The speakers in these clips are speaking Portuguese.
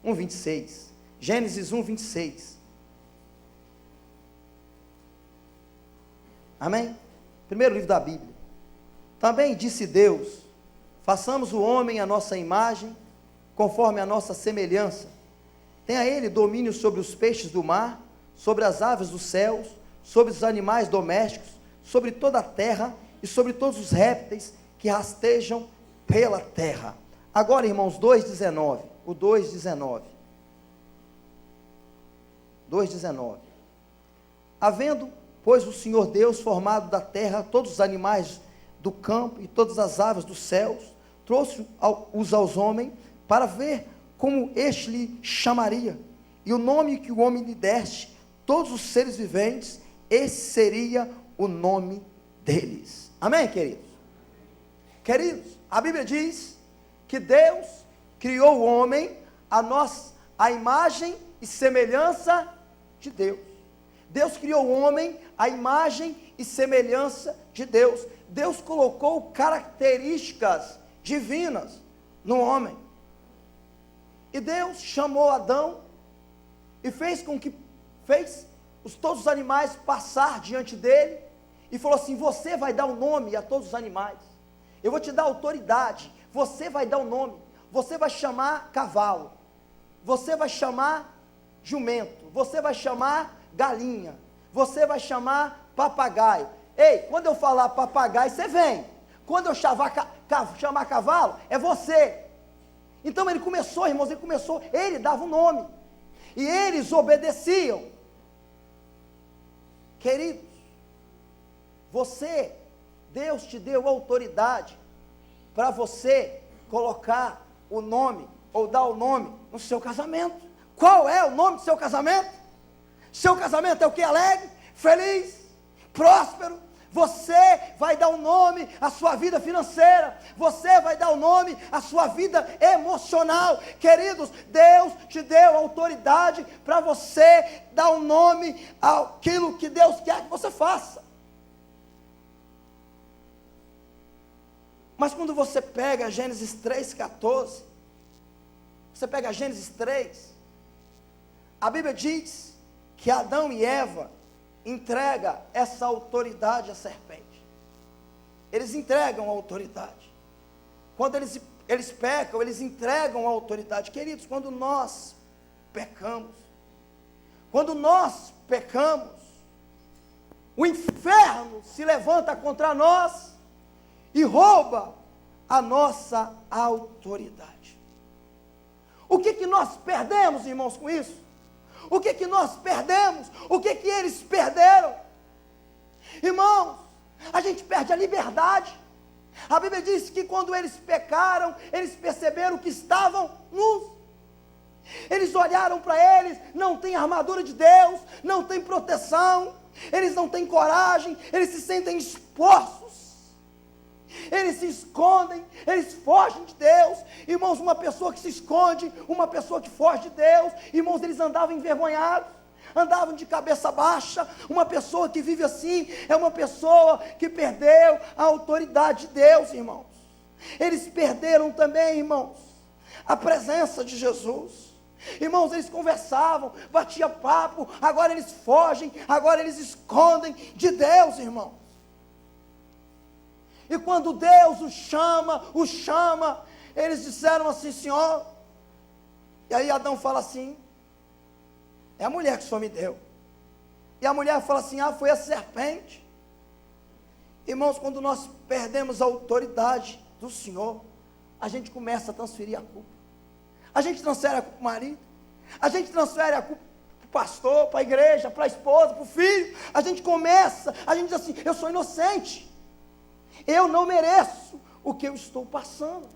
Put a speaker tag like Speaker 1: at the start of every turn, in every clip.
Speaker 1: 1:26. Gênesis 1:26. Amém? Primeiro livro da Bíblia. Também disse Deus: façamos o homem à nossa imagem, conforme a nossa semelhança. Tenha ele domínio sobre os peixes do mar, sobre as aves dos céus, sobre os animais domésticos, sobre toda a terra e sobre todos os répteis que rastejam pela terra. Agora, irmãos, 2:19. O 2:19. 2:19. Havendo, pois, o Senhor Deus formado da terra todos os animais do campo e todas as aves dos céus, trouxe-os aos homens para ver como este lhe chamaria. E o nome que o homem lhe deste, todos os seres viventes, esse seria o nome deles. Amém, queridos? Queridos, a Bíblia diz que Deus criou o homem a imagem e semelhança de Deus. Deus criou o homem à imagem e semelhança de Deus. Deus colocou características divinas no homem. E Deus chamou Adão e fez todos os animais passar diante dele e falou assim: você vai dar o nome a todos os animais. Eu vou te dar autoridade. Você vai dar o nome. Você vai chamar cavalo. Você vai chamar jumento. Você vai chamar galinha. Você vai chamar papagaio. Ei, quando eu falar papagaio, você vem. Quando eu chamar cavalo, é você. Então ele começou, irmãos, ele dava um nome. E eles obedeciam. Queridos, Deus te deu autoridade para você colocar o nome, ou dar o nome no seu casamento. Qual é o nome do seu casamento? Seu casamento é o que? Alegre, feliz, próspero. Você vai dar um nome à sua vida financeira, você vai dar um nome à sua vida emocional. Queridos, Deus te deu autoridade para você dar um nome àquilo que Deus quer que você faça. Mas quando você pega Gênesis 3:14, você pega Gênesis 3, a Bíblia diz que Adão e Eva entrega essa autoridade à serpente. Eles entregam a autoridade. Quando eles pecam, eles entregam a autoridade. Queridos, quando nós pecamos, o inferno se levanta contra nós e rouba a nossa autoridade. O que nós perdemos, irmãos, com isso? O que nós perdemos? O que eles perderam? Irmãos, a gente perde a liberdade. A Bíblia diz que quando eles pecaram, eles perceberam que estavam nus. Eles olharam para eles, não tem armadura de Deus, não tem proteção, eles não têm coragem, eles se sentem expostos. Eles se escondem, eles fogem de Deus. Irmãos, uma pessoa que se esconde, uma pessoa que foge de Deus, irmãos, eles andavam envergonhados, andavam de cabeça baixa. Uma pessoa que vive assim é uma pessoa que perdeu a autoridade de Deus, irmãos. Eles perderam também, irmãos, a presença de Jesus. Irmãos, eles conversavam, batiam papo, agora eles fogem, agora eles escondem de Deus, irmãos. E quando Deus os chama, eles disseram assim: Senhor. E aí Adão fala assim: é a mulher que o Senhor me deu. E a mulher fala assim: foi a serpente. Irmãos, quando nós perdemos a autoridade do Senhor, a gente começa a transferir a culpa. A gente transfere a culpa para o marido, a gente transfere a culpa para o pastor, para a igreja, para a esposa, para o filho. A gente diz assim: eu sou inocente. Eu não mereço o que eu estou passando.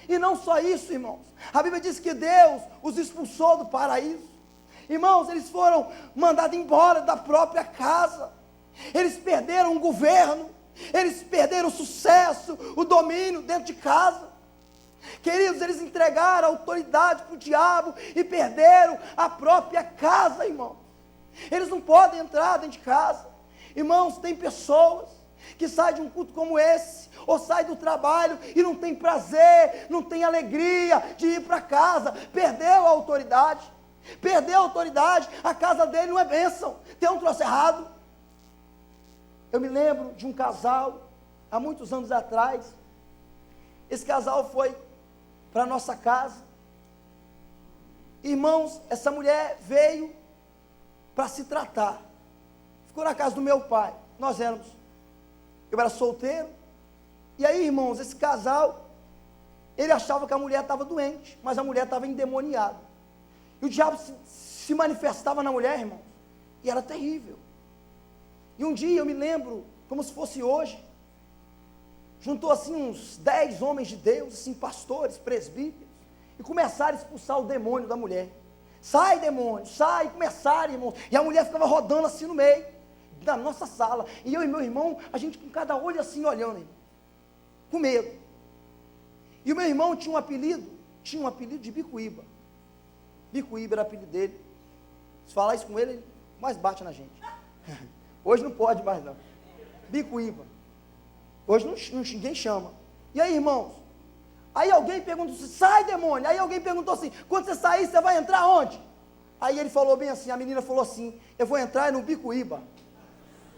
Speaker 1: E não só isso, irmãos. A Bíblia diz que Deus os expulsou do paraíso. Irmãos, eles foram mandados embora da própria casa. Eles perderam o governo. Eles perderam o sucesso, o domínio dentro de casa. Queridos, eles entregaram a autoridade para o diabo e perderam a própria casa, irmãos. Eles não podem entrar dentro de casa. Irmãos, tem pessoas que sai de um culto como esse, ou sai do trabalho e não tem prazer, não tem alegria de ir para casa, perdeu a autoridade, a casa dele não é bênção, tem um troço errado. Eu me lembro de um casal, há muitos anos atrás, esse casal foi para a nossa casa, irmãos, essa mulher veio para se tratar, ficou na casa do meu pai, eu era solteiro, e aí, irmãos, esse casal, ele achava que a mulher estava doente, mas a mulher estava endemoniada, e o diabo se manifestava na mulher, irmãos, e era terrível. E um dia eu me lembro, como se fosse hoje, juntou assim uns 10 homens de Deus, assim, pastores, presbíteros, e começaram a expulsar o demônio da mulher. Sai, demônio, sai, começaram, irmãos, e a mulher ficava rodando assim no meio da nossa sala, e eu e meu irmão, a gente com cada olho assim olhando, irmão, com medo. E o meu irmão tinha um apelido de Bicuíba. Bicuíba era o apelido dele. Se falar isso com ele, ele mais bate na gente. Hoje não pode mais não. Bicuíba. Hoje ninguém chama. E aí, irmãos? Aí alguém perguntou assim, sai, demônio. Aí alguém perguntou assim, quando você sair, você vai entrar onde? Aí ele falou bem assim, a menina falou assim, eu vou entrar no Bicuíba.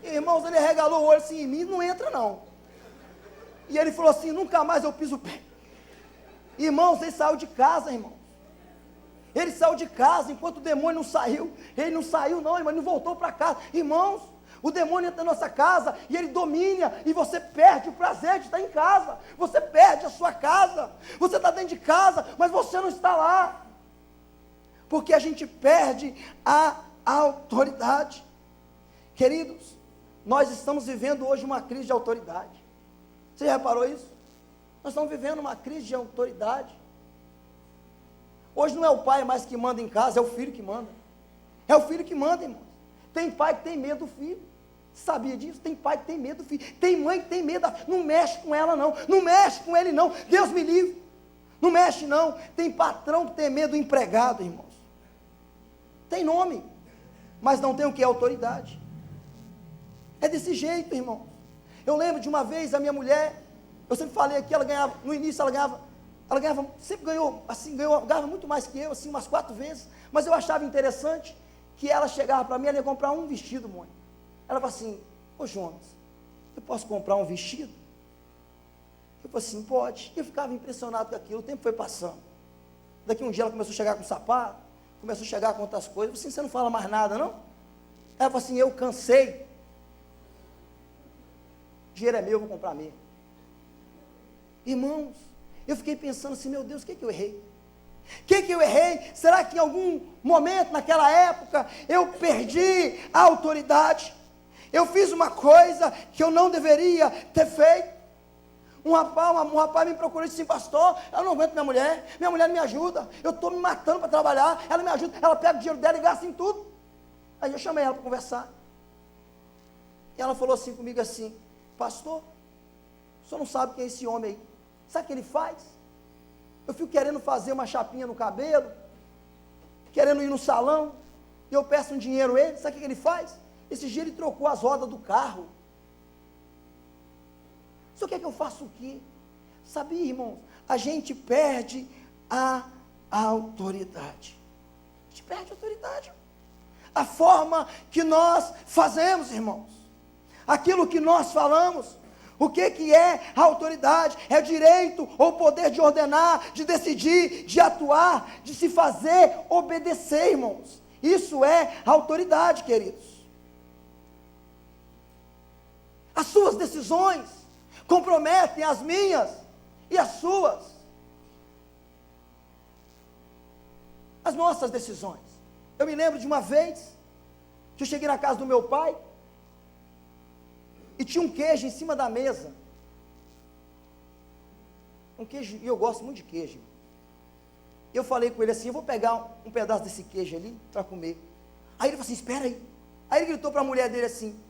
Speaker 1: E, irmãos, ele regalou o olho assim, em mim não entra não. E ele falou assim, nunca mais eu piso o pé. Irmãos, ele saiu de casa, irmãos. Ele saiu de casa, enquanto o demônio não saiu. Ele não saiu não, irmão, ele não voltou para casa. Irmãos, o demônio entra na nossa casa e ele domina, e você perde o prazer de estar em casa, você perde a sua casa, você está dentro de casa, mas você não está lá, porque a gente perde a autoridade. Queridos, nós estamos vivendo hoje uma crise de autoridade, você já reparou isso? Nós estamos vivendo uma crise de autoridade. Hoje não é o pai mais que manda em casa, é o filho que manda, irmãos. Tem pai que tem medo do filho, sabia disso? Tem pai que tem medo do filho, tem mãe que tem medo, não mexe com ela não mexe com ele não, Deus me livre, não mexe não. Tem patrão que tem medo do empregado, irmãos, tem nome, mas não tem o que? Autoridade. É desse jeito, irmãos. Eu lembro de uma vez, a minha mulher, eu sempre falei aqui, ela ganhava, no início ela ganhava, sempre ganhou, assim, ganhava muito mais que eu, assim, umas 4 vezes, mas eu achava interessante, que ela chegava para mim, ela ia comprar um vestido, Mônica. Ela falou assim, ô Jonas, eu posso comprar um vestido? Eu falei assim, pode. E eu ficava impressionado com aquilo, o tempo foi passando. Daqui um dia ela começou a chegar com sapato, começou a chegar com outras coisas. Eu falei assim, você não fala mais nada, não? Ela falou assim, eu cansei. O dinheiro é meu, eu vou comprar mesmo. Irmãos, eu fiquei pensando assim, meu Deus, o que eu errei? O que eu errei? Será que em algum momento, naquela época, eu perdi a autoridade? Eu fiz uma coisa que eu não deveria ter feito? Um rapaz me procurou e disse assim, pastor, eu não aguento minha mulher não me ajuda, eu estou me matando para trabalhar, ela me ajuda, ela pega o dinheiro dela e gasta em tudo. Aí eu chamei ela para conversar, e ela falou assim comigo assim, pastor, o senhor não sabe quem é esse homem aí, sabe o que ele faz? Eu fico querendo fazer uma chapinha no cabelo, querendo ir no salão, e eu peço um dinheiro a ele, sabe o que ele faz? Esse dia ele trocou as rodas do carro. O senhor quer que eu faça o quê? Sabia, irmãos, a gente perde a autoridade. A gente perde a autoridade. A forma que nós fazemos, irmãos, aquilo que nós falamos. O que é a autoridade? É o direito ou o poder de ordenar, de decidir, de atuar, de se fazer obedecer, irmãos. Isso é autoridade, queridos. As suas decisões comprometem as minhas e as suas. As nossas decisões. Eu me lembro de uma vez que eu cheguei na casa do meu pai e tinha um queijo em cima da mesa. Um queijo, e eu gosto muito de queijo. Eu falei com ele assim, eu vou pegar um pedaço desse queijo ali para comer. Aí ele falou assim, espera aí. Aí ele gritou para a mulher dele assim,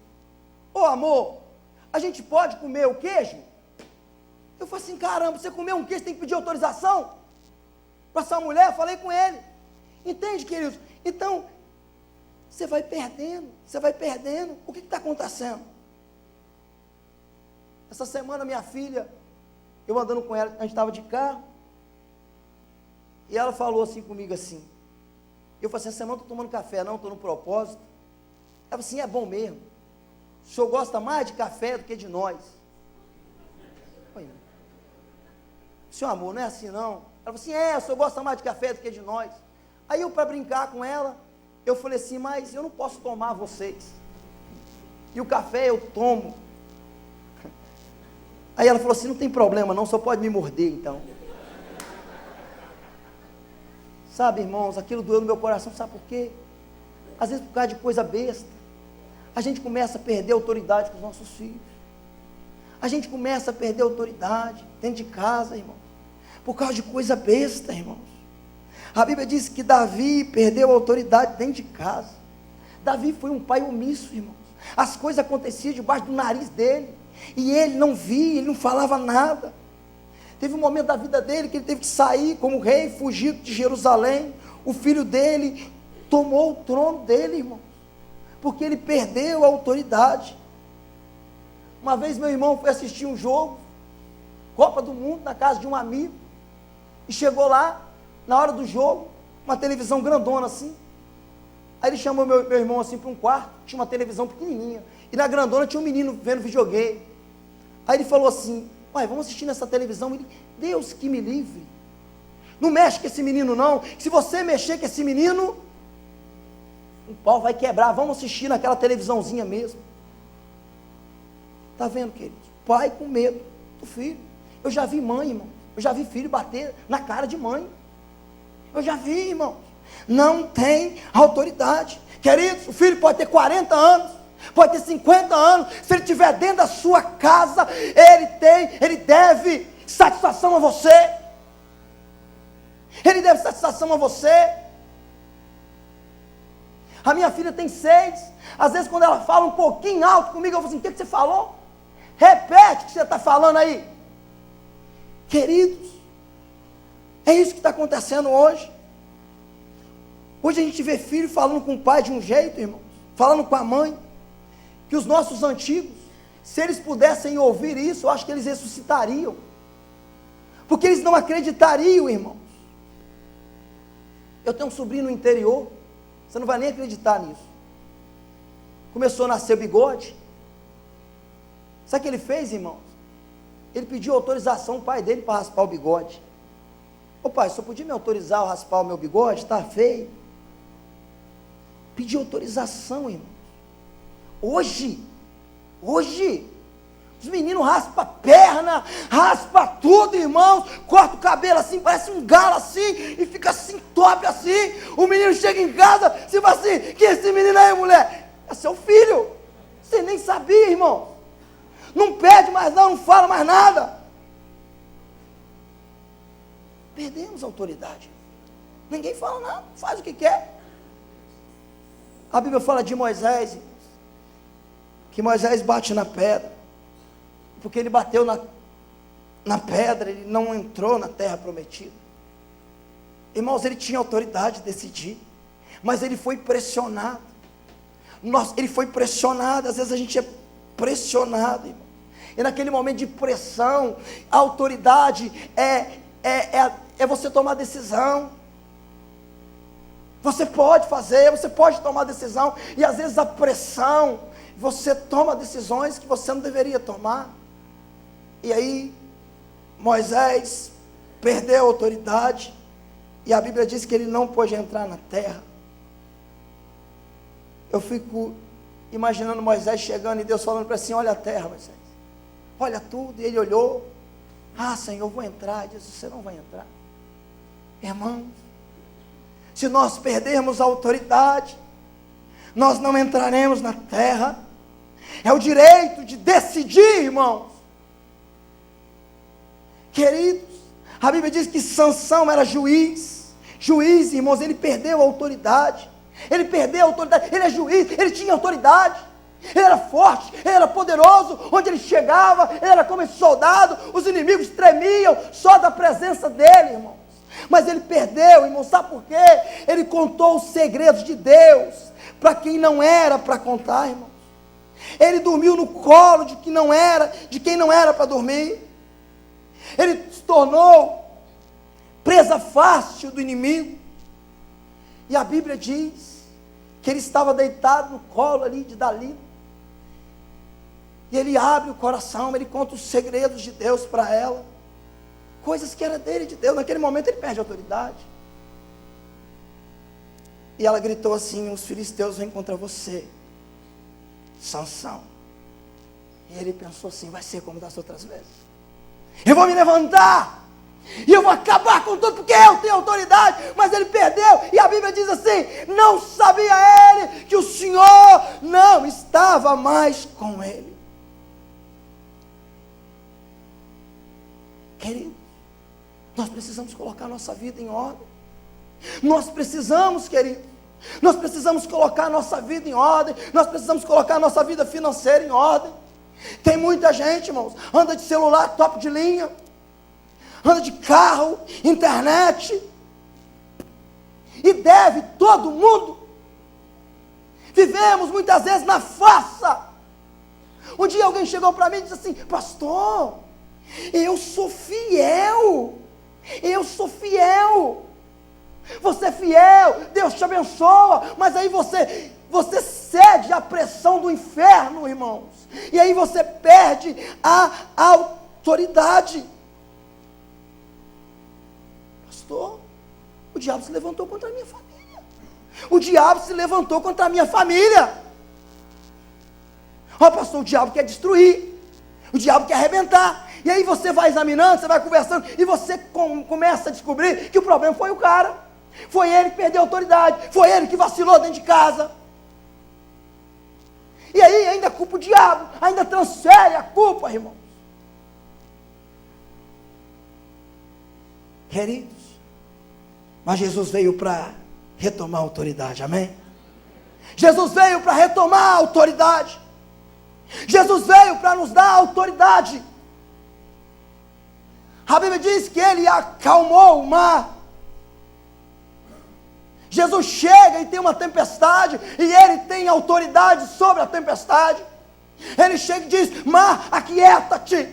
Speaker 1: ô amor, a gente pode comer o queijo? Eu falei assim, caramba, você comer um queijo tem que pedir autorização? Para essa mulher, eu falei com ele. Entende, queridos? Então, você vai perdendo. O que está acontecendo? Essa semana minha filha, eu andando com ela, a gente estava de carro, e ela falou assim comigo assim, eu falei assim, essa semana eu estou tomando café, não, estou no propósito. Ela falou assim, é bom mesmo, o senhor gosta mais de café do que de nós. Oi, seu amor, não é assim não. Ela falou assim, o senhor gosta mais de café do que de nós. Aí eu, para brincar com ela, eu falei assim, mas eu não posso tomar vocês, e o café eu tomo. Aí ela falou assim, não tem problema não, só pode me morder então. Sabe, irmãos, aquilo doeu no meu coração, sabe por quê? Às vezes por causa de coisa besta, a gente começa a perder a autoridade com os nossos filhos. A gente começa a perder a autoridade dentro de casa, irmão, por causa de coisa besta, irmãos. A Bíblia diz que Davi perdeu a autoridade dentro de casa. Davi foi um pai omisso, irmãos. As coisas aconteciam debaixo do nariz dele, e ele não via, ele não falava nada. Teve um momento da vida dele que ele teve que sair como rei, fugido de Jerusalém. O filho dele tomou o trono dele, irmão, porque ele perdeu a autoridade. Uma vez meu irmão foi assistir um jogo, Copa do Mundo, na casa de um amigo, e chegou lá, na hora do jogo, uma televisão grandona assim. Aí ele chamou meu irmão assim para um quarto, tinha uma televisão pequenininha, e na grandona tinha um menino vendo videogame. Aí ele falou assim, pai, vamos assistir nessa televisão. Ele, Deus que me livre, não mexe com esse menino não, se você mexer com esse menino, o pau vai quebrar, vamos assistir naquela televisãozinha mesmo. Está vendo, queridos? Pai com medo do filho. Eu já vi mãe, irmão, eu já vi filho bater na cara de mãe, eu já vi, irmão, não tem autoridade. Queridos, o filho pode ter 40 anos, pode ter 50 anos, se ele estiver dentro da sua casa, ele deve satisfação a você, ele deve satisfação a você. A minha filha tem 6, às vezes quando ela fala um pouquinho alto comigo, eu falo assim, o que você falou? Repete o que você está falando aí. Queridos, é isso que está acontecendo hoje. Hoje a gente vê filho falando com o pai de um jeito, irmãos, falando com a mãe, que os nossos antigos, se eles pudessem ouvir isso, eu acho que eles ressuscitariam, porque eles não acreditariam, irmãos. Eu tenho um sobrinho no interior, você não vai nem acreditar nisso, começou a nascer bigode. Sabe o que ele fez, irmãos? Ele pediu autorização ao pai dele para raspar o bigode. Ô pai, só podia me autorizar a raspar o meu bigode? Está feio. Pediu autorização, irmãos. Hoje, os meninos raspam a perna, raspam tudo, irmãos, corta o cabelo assim, parece um galo assim, e fica assim, top assim. O menino chega em casa, você fala assim, que esse menino aí, mulher? É seu filho. Você nem sabia, irmão. Não pede mais não fala mais nada. Perdemos a autoridade. Ninguém fala nada, faz o que quer. A Bíblia fala de Moisés, que Moisés bate na pedra, porque ele bateu na pedra, ele não entrou na terra prometida. Irmãos, ele tinha autoridade de decidir, mas ele foi pressionado. Ele foi pressionado, às vezes a gente é pressionado, irmão. E naquele momento de pressão, a autoridade é você tomar decisão. Você pode fazer, você pode tomar decisão, e às vezes a pressão, você toma decisões que você não deveria tomar. E aí, Moisés perdeu a autoridade, e a Bíblia diz que ele não pôde entrar na terra. Eu fico imaginando Moisés chegando e Deus falando para ele assim, olha a terra, Moisés, olha tudo. E ele olhou, Senhor, eu vou entrar. Ele disse, você não vai entrar. Irmãos, se nós perdermos a autoridade, nós não entraremos na terra. É o direito de decidir, irmãos. Queridos, a Bíblia diz que Sansão era juiz, irmãos, ele perdeu a autoridade. Ele perdeu a autoridade, ele é juiz, ele tinha autoridade, ele era forte, ele era poderoso, onde ele chegava, ele era como esse soldado, os inimigos tremiam só da presença dele, irmãos. Mas ele perdeu, irmão, sabe por quê? Ele contou os segredos de Deus para quem não era para contar, irmãos. Ele dormiu no colo de quem não era para dormir. Ele se tornou presa fácil do inimigo. E a Bíblia diz que ele estava deitado no colo ali de Dalila. E ele abre o coração, ele conta os segredos de Deus para ela. Coisas que eram dele, de Deus. Naquele momento ele perde a autoridade. E ela gritou assim: os filisteus vêm contra você, Sansão. E ele pensou assim: vai ser como das outras vezes. Eu vou me levantar e eu vou acabar com tudo, porque eu tenho autoridade. Mas ele perdeu, e a Bíblia diz assim: não sabia ele que o Senhor não estava mais com ele. Querido, nós precisamos colocar nossa vida em ordem. Nós precisamos, querido, nós precisamos colocar nossa vida em ordem. Nós precisamos colocar nossa vida financeira em ordem. Tem muita gente, irmãos, anda de celular top de linha, anda de carro, internet, e deve todo mundo. Vivemos muitas vezes na farsa. Um dia alguém chegou para mim e disse assim: pastor, eu sou fiel, você é fiel, Deus te abençoa, mas aí você cede à pressão do inferno, irmãos, e aí você perde a autoridade. Pastor, o diabo se levantou contra a minha família, ó pastor, o diabo quer destruir, o diabo quer arrebentar. E aí você vai examinando, você vai conversando, e você começa a descobrir que o problema foi o cara. Foi ele que perdeu a autoridade, foi ele que vacilou dentro de casa. E aí ainda culpa o diabo, ainda transfere a culpa, irmãos. Queridos, mas Jesus veio para retomar a autoridade, amém? Jesus veio para retomar a autoridade. Jesus veio para nos dar autoridade. A Bíblia diz que ele acalmou o mar. Jesus chega e tem uma tempestade, e ele tem autoridade sobre a tempestade. Ele chega e diz: mar, aquieta-te.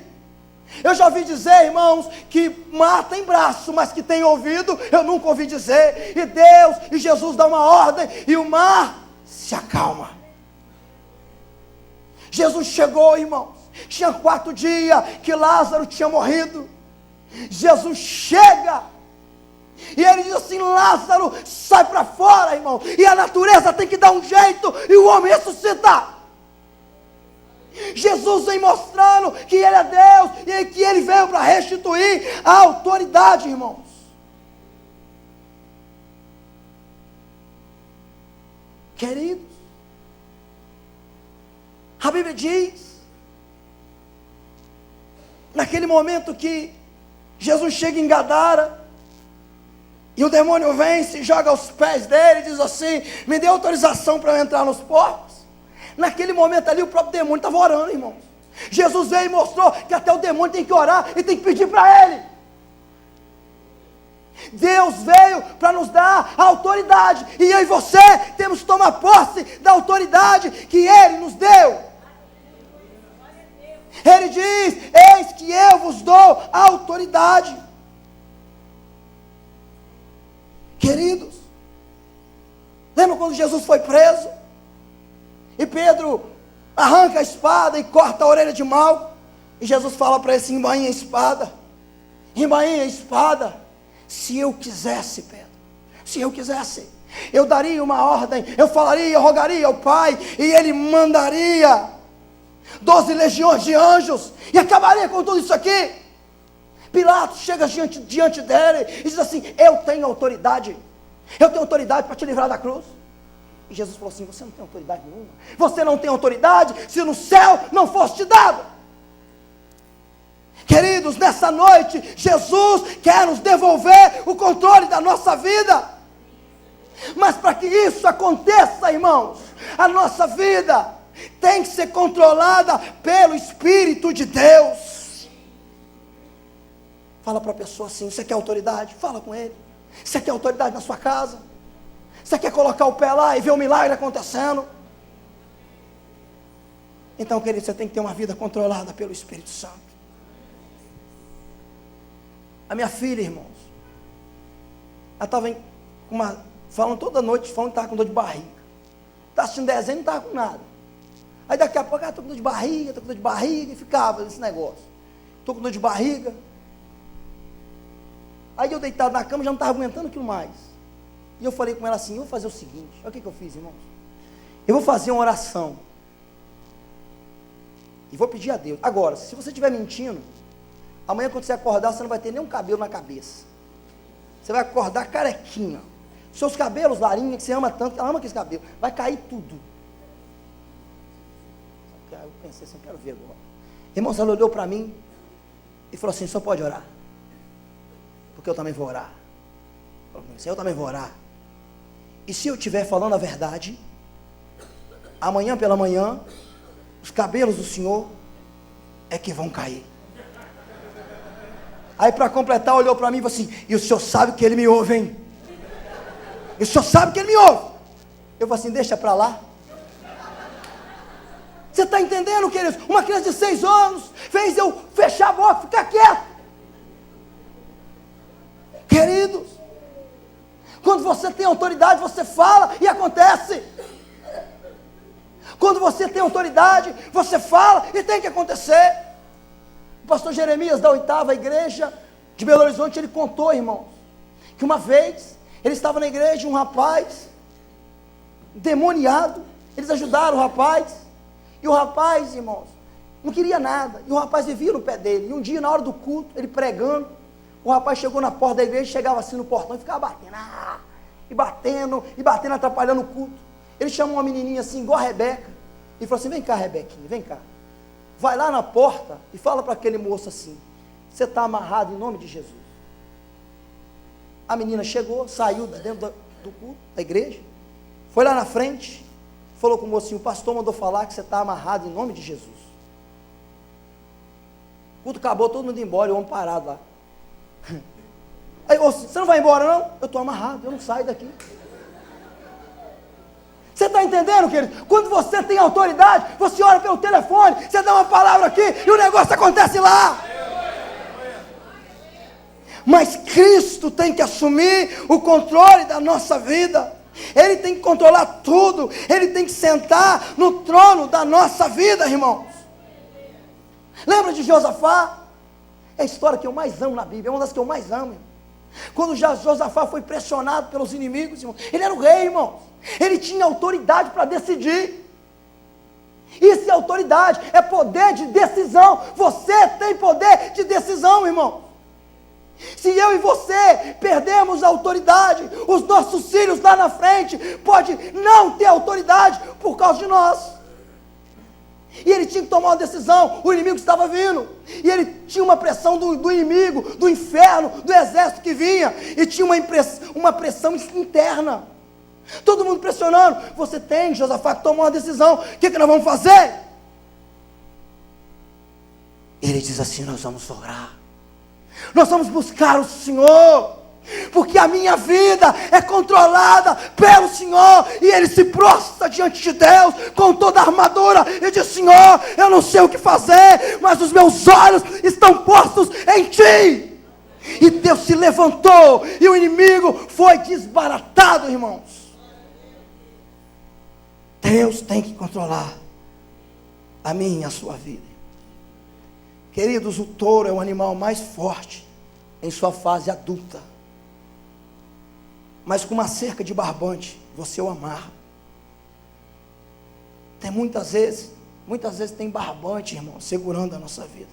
Speaker 1: Eu já ouvi dizer, irmãos, que mar tem braço, mas que tem ouvido, eu nunca ouvi dizer. E Deus e Jesus dão uma ordem, e o mar se acalma. Jesus chegou, irmãos, tinha 4 dias que Lázaro tinha morrido. Jesus chega e ele diz assim: Lázaro, sai para fora, irmão. E a natureza tem que dar um jeito, e o homem ressuscita. Jesus vem mostrando que ele é Deus, e que ele veio para restituir a autoridade, irmãos. Queridos, a Bíblia diz, naquele momento que Jesus chega em Gadara, e o demônio vem, se joga aos pés dele e diz assim: me dê autorização para eu entrar nos porcos. Naquele momento ali o próprio demônio estava orando, irmãos. Jesus veio e mostrou que até o demônio tem que orar e tem que pedir para ele. Deus veio para nos dar a autoridade, e eu e você temos que tomar posse da autoridade que ele nos deu. Ele diz: eis que eu vos dou a autoridade. Queridos, lembra quando Jesus foi preso? E Pedro arranca a espada e corta a orelha de Malco. E Jesus fala para ele assim: embainha a espada. Se eu quisesse, Pedro, se eu quisesse, eu daria uma ordem, eu falaria, eu rogaria ao Pai, e Ele mandaria 12 legiões de anjos, e acabaria com tudo isso aqui. Pilatos chega diante dele e diz assim: eu tenho autoridade para te livrar da cruz. E Jesus falou assim: você não tem autoridade nenhuma, você não tem autoridade se no céu não fosse te dado. Queridos, nessa noite, Jesus quer nos devolver o controle da nossa vida. Mas para que isso aconteça, irmãos, a nossa vida tem que ser controlada pelo Espírito de Deus. Fala para a pessoa assim: você quer autoridade? Fala com ele. Você quer autoridade na sua casa? Você quer colocar o pé lá e ver o milagre acontecendo? Então, querido, você tem que ter uma vida controlada pelo Espírito Santo. A minha filha, irmãos, ela estava falando toda noite, falando que estava com dor de barriga. Estava assistindo desenho, não estava com nada. Aí daqui a pouco, estou com dor de barriga, estou com dor de barriga, e ficava esse negócio. Estou com dor de barriga. Aí eu deitado na cama, já não estava aguentando aquilo mais. E eu falei com ela assim, eu vou fazer o seguinte, olha o que eu fiz, irmãos. Eu vou fazer uma oração. E vou pedir a Deus. Agora, se você estiver mentindo, amanhã quando você acordar, você não vai ter nenhum cabelo na cabeça. Você vai acordar carequinha. Seus cabelos, Larinha, que você ama tanto, que ela ama aqueles cabelos, vai cair tudo. Eu pensei assim, eu quero ver agora. Irmão, ela olhou para mim e falou assim, só pode orar. Porque eu também vou orar. Eu também vou orar. E se eu estiver falando a verdade, amanhã pela manhã, os cabelos do Senhor é que vão cair. Aí para completar, olhou para mim e falou assim, e o Senhor sabe que Ele me ouve, hein? E o Senhor sabe que Ele me ouve. Eu falei assim, deixa para lá. Você está entendendo, queridos? Uma criança de 6 anos fez eu fechar a boca, ficar quieto. Queridos, quando você tem autoridade, você fala e acontece. Quando você tem autoridade, você fala e tem que acontecer. O pastor Jeremias, da 8ª igreja de Belo Horizonte, ele contou, irmãos, que uma vez, ele estava na igreja, um rapaz, demoniado, eles ajudaram o rapaz, e o rapaz, irmãos, não queria nada, e o rapaz vivia no pé dele, e um dia, na hora do culto, ele pregando, o rapaz chegou na porta da igreja, chegava assim no portão, e ficava batendo, e batendo, atrapalhando o culto. Ele chamou uma menininha assim, igual a Rebeca, e falou assim, vem cá, Rebequinha, vem cá. Vai lá na porta e fala para aquele moço assim, você está amarrado em nome de Jesus. A menina chegou, saiu de dentro do culto, da igreja, foi lá na frente, falou com o moço assim, o pastor mandou falar que você está amarrado em nome de Jesus. O culto acabou, todo mundo embora, e o homem parado lá. Aí, você não vai embora não? Eu estou amarrado, eu não saio daqui. Você está entendendo, querido? Quando você tem autoridade, você ora pelo telefone, você dá uma palavra aqui e o negócio acontece lá. Mas Cristo tem que assumir o controle da nossa vida. Ele tem que controlar tudo. Ele tem que sentar no trono da nossa vida, irmãos. Lembra de Josafá? É a história que eu mais amo na Bíblia, é uma das que eu mais amo, irmão. Quando Josafá foi pressionado pelos inimigos, irmão, ele era o rei, irmãos. Ele tinha autoridade para decidir. Isso é autoridade, é poder de decisão. Você tem poder de decisão, irmão. Se eu e você perdemos a autoridade, os nossos filhos lá na frente podem não ter autoridade por causa de nós. E ele tinha que tomar uma decisão, o inimigo estava vindo, e ele tinha uma pressão do inimigo, do inferno, do exército que vinha, e tinha uma pressão interna, todo mundo pressionando. Você tem, Josafá, que tomar uma decisão, o que nós vamos fazer? Ele diz assim, nós vamos orar, nós vamos buscar o Senhor, porque a minha vida é controlada pelo Senhor, e ele se prostra diante de Deus, com toda a armadura, e diz, Senhor, eu não sei o que fazer, mas os meus olhos estão postos em Ti, e Deus se levantou, e o inimigo foi desbaratado, irmãos. Deus tem que controlar a minha e a sua vida. Queridos, o touro é o animal mais forte em sua fase adulta, mas com uma cerca de barbante, você o amarra. Tem muitas vezes tem barbante, irmão, segurando a nossa vida.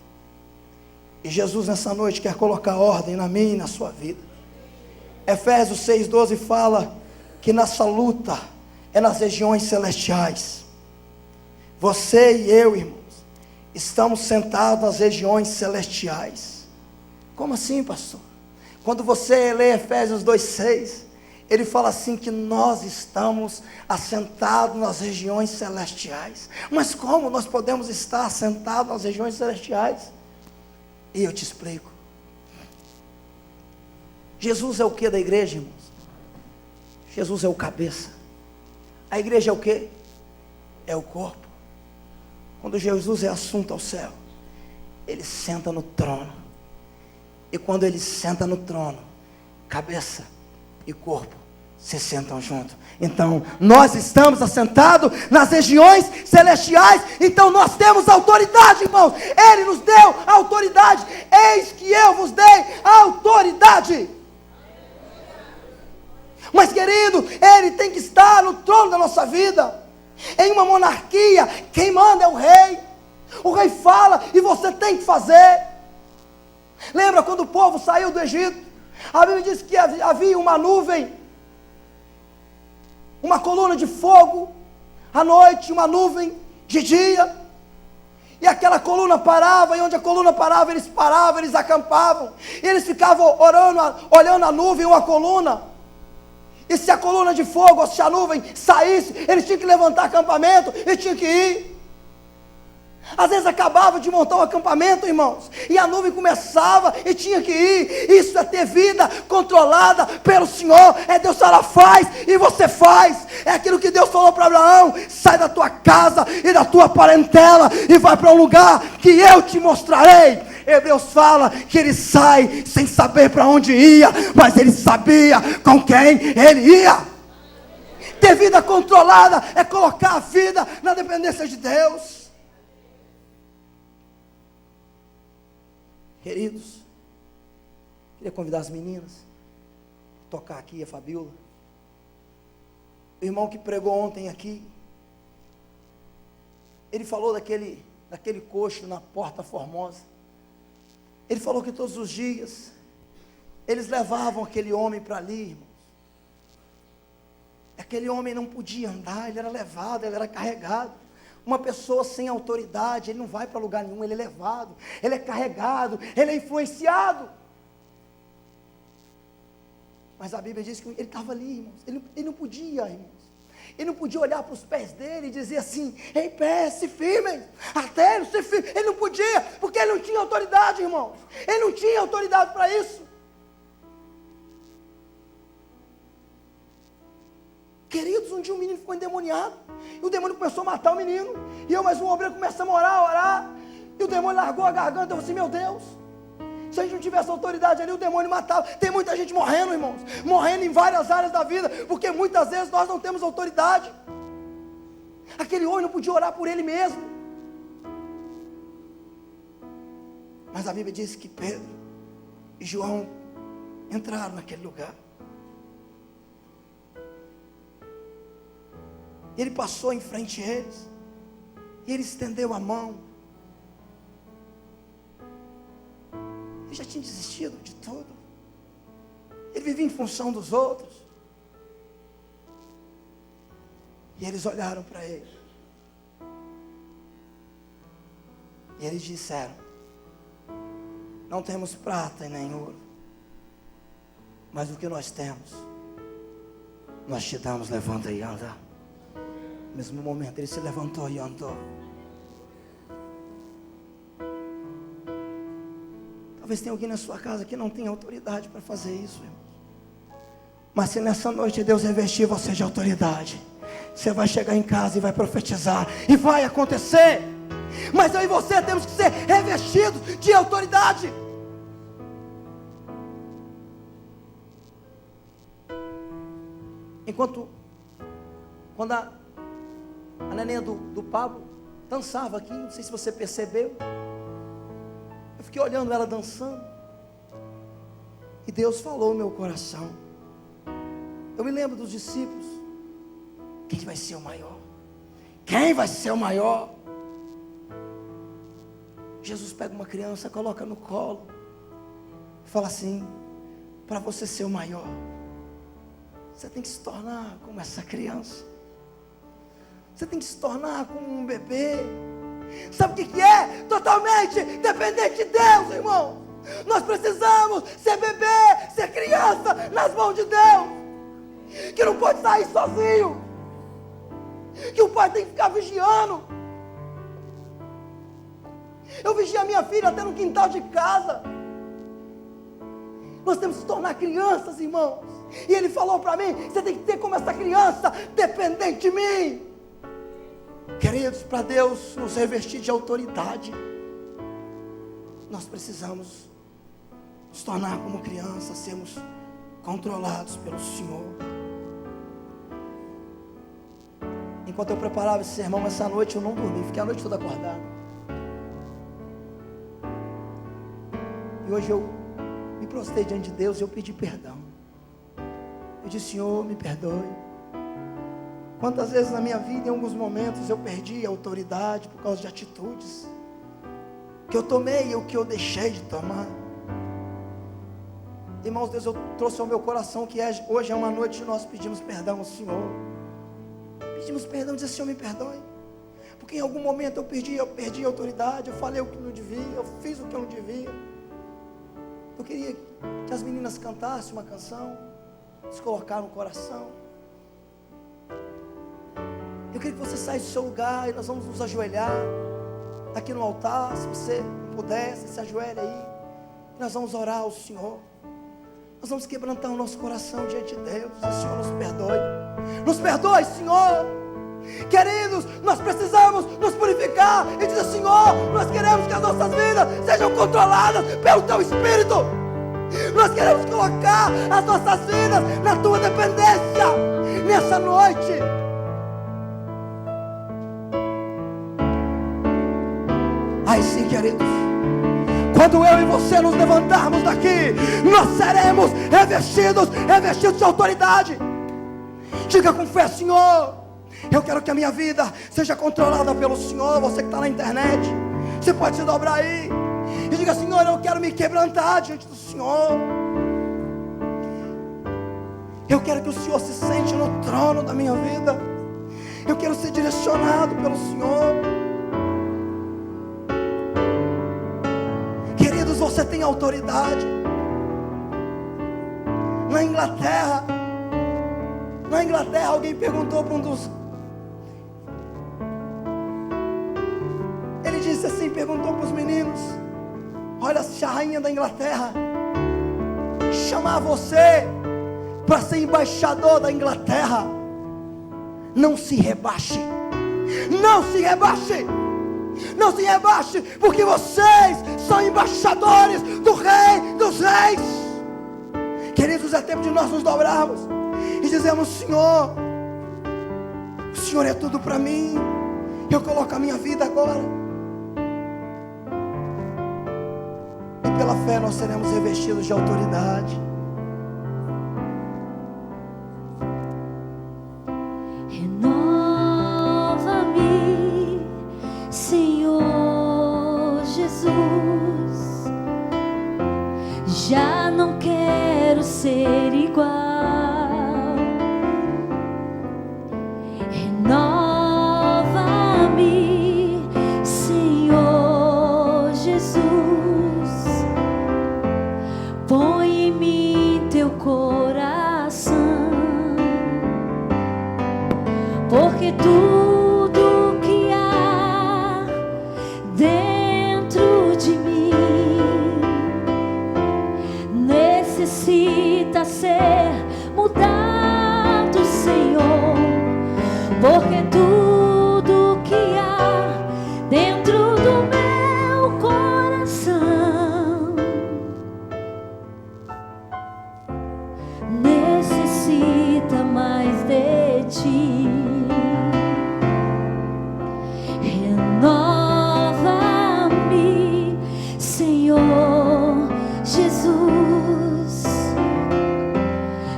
Speaker 1: E Jesus nessa noite quer colocar ordem na minha e na sua vida. Efésios 6,12 fala que nossa luta é nas regiões celestiais. Você e eu, irmãos, estamos sentados nas regiões celestiais. Como assim, pastor? Quando você lê Efésios 2,6, ele fala assim que nós estamos assentados nas regiões celestiais. Mas como nós podemos estar assentados nas regiões celestiais? E eu te explico. Jesus é o que da igreja, irmãos? Jesus é o cabeça. A igreja é o que? É o corpo. Quando Jesus é assunto ao céu, ele senta no trono. E quando ele senta no trono, cabeça e corpo se sentam juntos. Então, nós estamos assentados nas regiões celestiais. Então, nós temos autoridade, irmãos. Ele nos deu autoridade. Eis que eu vos dei autoridade. Mas, querido, ele tem que estar no trono da nossa vida. Em uma monarquia, quem manda é o rei. O rei fala e você tem que fazer. Lembra quando o povo saiu do Egito? A Bíblia diz que havia uma nuvem, uma coluna de fogo à noite, uma nuvem de dia, e aquela coluna parava, e onde a coluna parava, eles paravam, eles acampavam, e eles ficavam orando, olhando a nuvem ou a coluna. E se a coluna de fogo, ou se a nuvem saísse, eles tinham que levantar acampamento e tinham que ir. Às vezes acabava de montar o acampamento, irmãos, e a nuvem começava e tinha que ir. Isso é ter vida controlada pelo Senhor. É Deus falar, faz, e você faz. É aquilo que Deus falou para Abraão: sai da tua casa e da tua parentela e vai para um lugar que eu te mostrarei. Hebreus fala que ele sai sem saber para onde ia, mas ele sabia com quem ele ia. Ter vida controlada é colocar a vida na dependência de Deus. Queridos, queria convidar as meninas a tocar aqui, a Fabiola. O irmão que pregou ontem aqui, ele falou daquele coxo na Porta Formosa. Ele falou que todos os dias eles levavam aquele homem para ali, irmãos. Aquele homem não podia andar, ele era levado, ele era carregado. Uma pessoa sem autoridade, ele não vai para lugar nenhum, ele é levado, ele é carregado, ele é influenciado. Mas a Bíblia diz que ele estava ali, irmãos. Ele não podia, irmãos. Ele não podia olhar para os pés dele e dizer assim: em pé, se firmem, até ele se firme. Ele não podia, porque ele não tinha autoridade, irmãos. Ele não tinha autoridade para isso. Queridos, um dia um menino ficou endemoniado, e o demônio começou a matar o menino, e eu mais um obreiro começamos a orar, e o demônio largou a garganta. Eu falei assim: meu Deus, se a gente não tivesse autoridade ali, o demônio matava. Tem muita gente morrendo, irmãos, morrendo em várias áreas da vida, porque muitas vezes nós não temos autoridade. Aquele homem não podia orar por ele mesmo, mas a Bíblia diz que Pedro e João entraram naquele lugar. Ele passou em frente a eles, e ele estendeu a mão. Ele já tinha desistido de tudo. Ele vivia em função dos outros. E eles olharam para ele, e eles disseram: não temos prata e nem ouro, mas o que nós temos, nós te damos, levanta e anda. No mesmo momento ele se levantou e andou. Talvez tenha alguém na sua casa que não tenha autoridade para fazer isso, irmãos. Mas se nessa noite Deus revestir você de autoridade, você vai chegar em casa e vai profetizar, e vai acontecer. Mas eu e você temos que ser revestidos de autoridade. Quando a neninha do Pablo dançava aqui, não sei se você percebeu, eu fiquei olhando ela dançando, e Deus falou no meu coração. Eu me lembro dos discípulos: quem vai ser o maior? Quem vai ser o maior? Jesus pega uma criança, coloca no colo, e fala assim: para você ser o maior, você tem que se tornar como essa criança. Você tem que se tornar como um bebê. Sabe o que é? Totalmente dependente de Deus, irmão. Nós precisamos ser bebê, ser criança nas mãos de Deus, que não pode sair sozinho, que o pai tem que ficar vigiando. Eu vigio a minha filha até no quintal de casa. Nós temos que se tornar crianças, irmãos. E ele falou para mim: você tem que ter como essa criança, dependente de mim. Queridos, para Deus nos revestir de autoridade, nós precisamos nos tornar como crianças, sermos controlados pelo Senhor. Enquanto eu preparava esse sermão essa noite, eu não dormi, fiquei a noite toda acordado. E hoje eu me prostrei diante de Deus e eu pedi perdão. Eu disse: Senhor, me perdoe. Quantas vezes na minha vida, em alguns momentos, eu perdi a autoridade por causa de atitudes que eu tomei ou que eu deixei de tomar. Irmãos, Deus, eu trouxe ao meu coração que hoje é uma noite que nós pedimos perdão ao Senhor. Pedimos perdão, dizer: Senhor, me perdoe, porque em algum momento eu perdi a autoridade, eu falei o que não devia, eu fiz o que eu não devia. Eu queria que as meninas cantassem uma canção, se colocar no coração. Eu queria que você saísse do seu lugar e nós vamos nos ajoelhar aqui no altar. Se você pudesse, se ajoelhe aí. E nós vamos orar ao Senhor. Nós vamos quebrantar o nosso coração diante de Deus. O Senhor nos perdoe. Nos perdoe, Senhor. Queridos, nós precisamos nos purificar e dizer: Senhor, nós queremos que as nossas vidas sejam controladas pelo Teu Espírito. Nós queremos colocar as nossas vidas na Tua dependência nessa noite. Aí sim, queridos, quando eu e você nos levantarmos daqui, nós seremos revestidos de autoridade. Diga com fé: Senhor, eu quero que a minha vida seja controlada pelo Senhor. Você que está na internet, você pode se dobrar aí e diga: Senhor, eu quero me quebrantar diante do Senhor. Eu quero que o Senhor se sente no trono da minha vida. Eu quero ser direcionado pelo Senhor. Queridos, você tem autoridade. Na Inglaterra, alguém perguntou para um dos... Ele disse assim, perguntou para os meninos: olha, se a rainha da Inglaterra chamar você para ser embaixador da Inglaterra, não se rebaixe. Não se rebaixe. Não se rebaixe, porque vocês são embaixadores do Rei dos Reis. Queridos, é tempo de nós nos dobrarmos e dizermos: Senhor, o Senhor é tudo para mim. Eu coloco a minha vida agora. E pela fé nós seremos revestidos de autoridade.
Speaker 2: Renova-me, Senhor Jesus. Já não quero ser igual. Renova-me, Senhor Jesus. Põe em mim teu coração, porque tudo que há dentro de mim necessita ser mudado, Senhor, porque tudo que há dentro do meu coração necessita mais de ti. Renova-me, Senhor Jesus.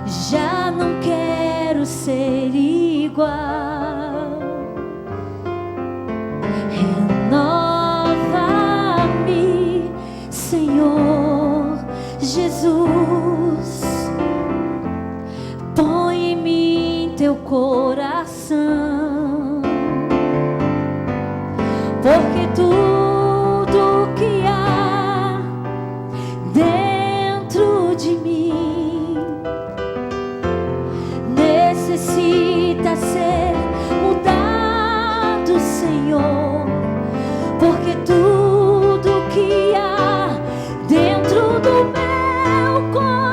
Speaker 2: Já não quero ser igual. Renova-me, Senhor Jesus. Põe em mim teu coração, porque tudo que há dentro de mim necessita ser mudado, Senhor, porque tudo que há dentro do meu coração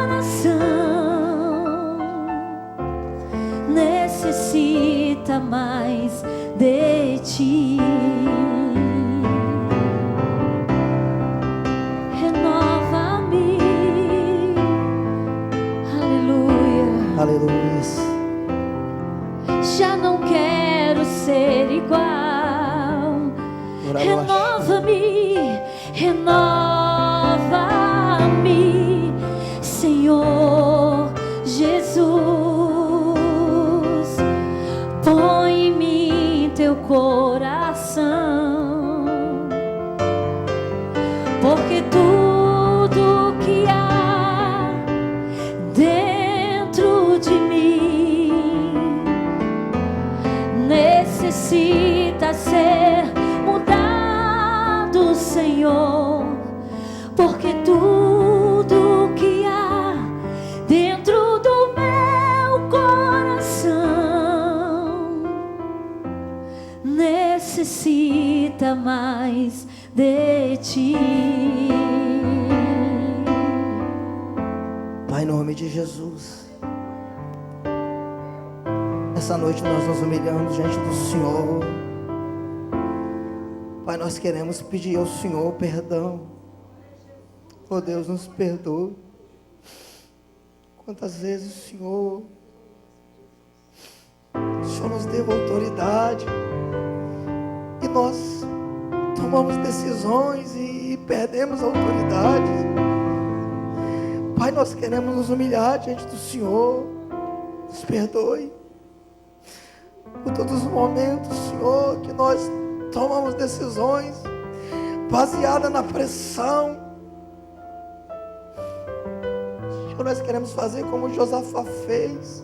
Speaker 2: necessita mais de ti. Renova-me, aleluia.
Speaker 1: Aleluia.
Speaker 2: Já não quero ser igual. Renova-me, renova-me, Senhor Jesus. Põe em mim teu coração, porque tudo que há dentro de mim necessita ser mudado, Senhor, porque tudo que há dentro do meu coração necessita mais de ti.
Speaker 1: Pai, em nome de Jesus, essa noite nós nos humilhamos diante do Senhor. Pai, nós queremos pedir ao Senhor perdão. Oh Deus, nos perdoe. Quantas vezes o Senhor nos deu autoridade e nós tomamos decisões e perdemos a autoridade. Pai, nós queremos nos humilhar diante do Senhor. Nos perdoe por todos os momentos, Senhor, que nós tomamos decisões baseadas na pressão. Senhor, nós queremos fazer como Josafá fez,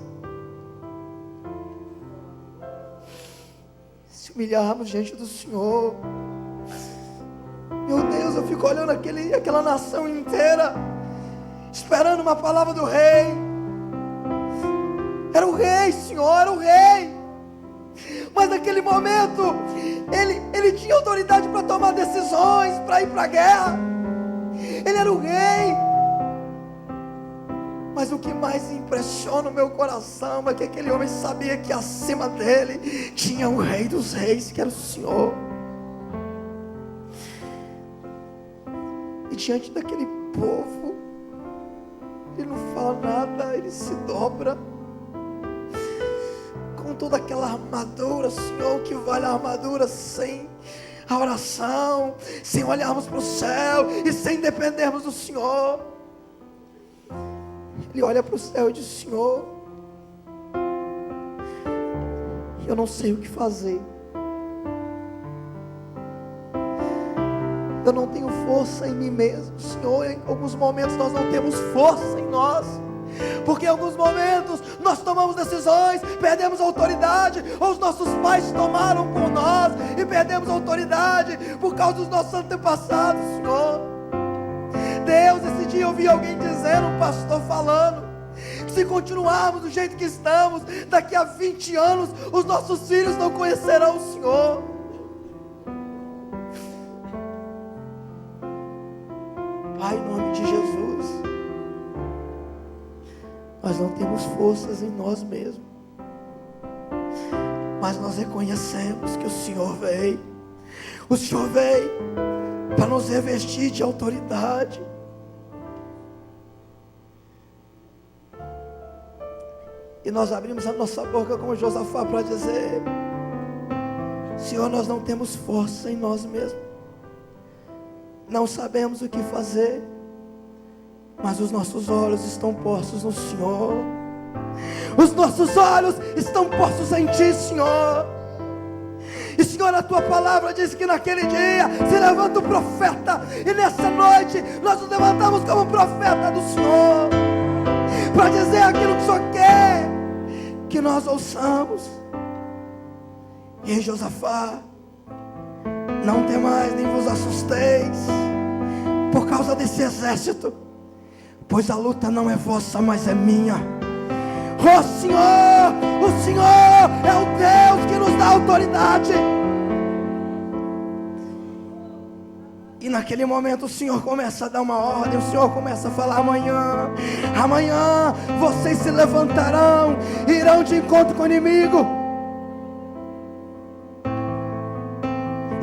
Speaker 1: se humilharmos diante do Senhor. Meu Deus, eu fico olhando aquela nação inteira, esperando uma palavra do rei. Era o rei, Senhor, era o rei. Mas naquele momento, ele tinha autoridade para tomar decisões, para ir para a guerra. Ele era o rei. Mas o que mais impressiona o meu coração é que aquele homem sabia que acima dele tinha o rei dos reis, que era o Senhor. E diante daquele povo, ele não fala nada, ele se dobra com toda aquela armadura, Senhor, que vale a armadura sem a oração, sem olharmos para o céu e sem dependermos do Senhor. Ele olha para o céu e diz: Senhor, eu não sei o que fazer. Eu não tenho força em mim mesmo. Senhor, em alguns momentos nós não temos força em nós, porque em alguns momentos nós tomamos decisões, perdemos a autoridade, ou os nossos pais tomaram por nós e perdemos a autoridade por causa dos nossos antepassados, Senhor. Deus, esse dia eu vi alguém dizendo, um pastor falando, que se continuarmos do jeito que estamos, daqui a 20 anos os nossos filhos não conhecerão o Senhor. Pai, em nome de Jesus, nós não temos forças em nós mesmos, mas nós reconhecemos que o Senhor veio para nos revestir de autoridade. E nós abrimos a nossa boca como Josafá para dizer: Senhor, nós não temos força em nós mesmos, não sabemos o que fazer, mas os nossos olhos estão postos no Senhor. Os nossos olhos estão postos em Ti, Senhor. E Senhor, a Tua palavra diz que naquele dia se levanta o profeta, e nessa noite nós nos levantamos como profeta do Senhor, para dizer aquilo que o Senhor quer que nós ouçamos. E Josafá, não temais nem vos assusteis por causa desse exército, pois a luta não é vossa, mas é minha. Oh Senhor, o Senhor é o Deus que nos dá autoridade. E naquele momento o Senhor começa a dar uma ordem, o Senhor começa a falar: amanhã vocês se levantarão, irão de encontro com o inimigo.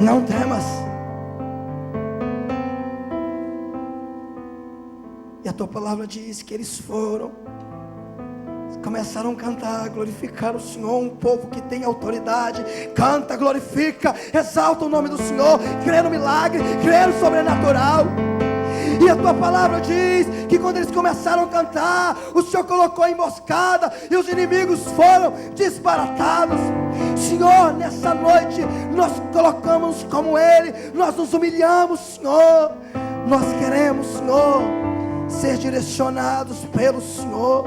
Speaker 1: Não temas. E a tua palavra diz que eles começaram a cantar, glorificar o Senhor. Um povo que tem autoridade canta, glorifica, exalta o nome do Senhor, crê no milagre, crê no sobrenatural. E a tua palavra diz que quando eles começaram a cantar, o Senhor colocou a emboscada e os inimigos foram desbaratados. Senhor, nessa noite nós colocamos como Ele, nós nos humilhamos, Senhor. Nós queremos, Senhor, ser direcionados pelo Senhor.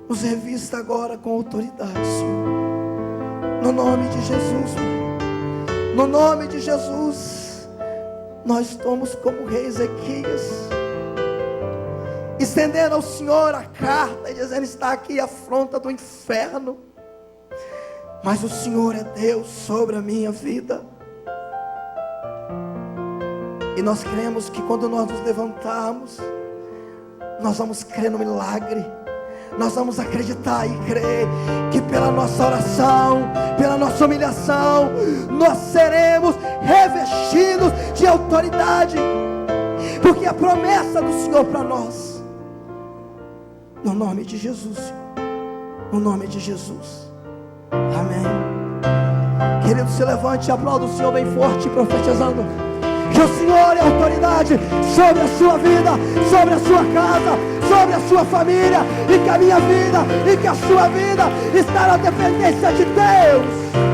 Speaker 1: Nos revista agora com autoridade, Senhor, no nome de Jesus, Pai. No nome de Jesus, nós estamos como rei Ezequias, estendendo ao Senhor a carta e dizendo: está aqui a afronta do inferno, mas o Senhor é Deus sobre a minha vida. E nós cremos que quando nós nos levantarmos, nós vamos crer no milagre. Nós vamos acreditar e crer que pela nossa oração, pela nossa humilhação, nós seremos revestidos de autoridade, porque a promessa do Senhor para nós, no nome de Jesus, no nome de Jesus, amém. Querido, se levante e aplauda o Senhor bem forte, profetizando que o Senhor é autoridade sobre a sua vida, sobre a sua casa, sobre a sua família, e que a minha vida e que a sua vida está na dependência de Deus.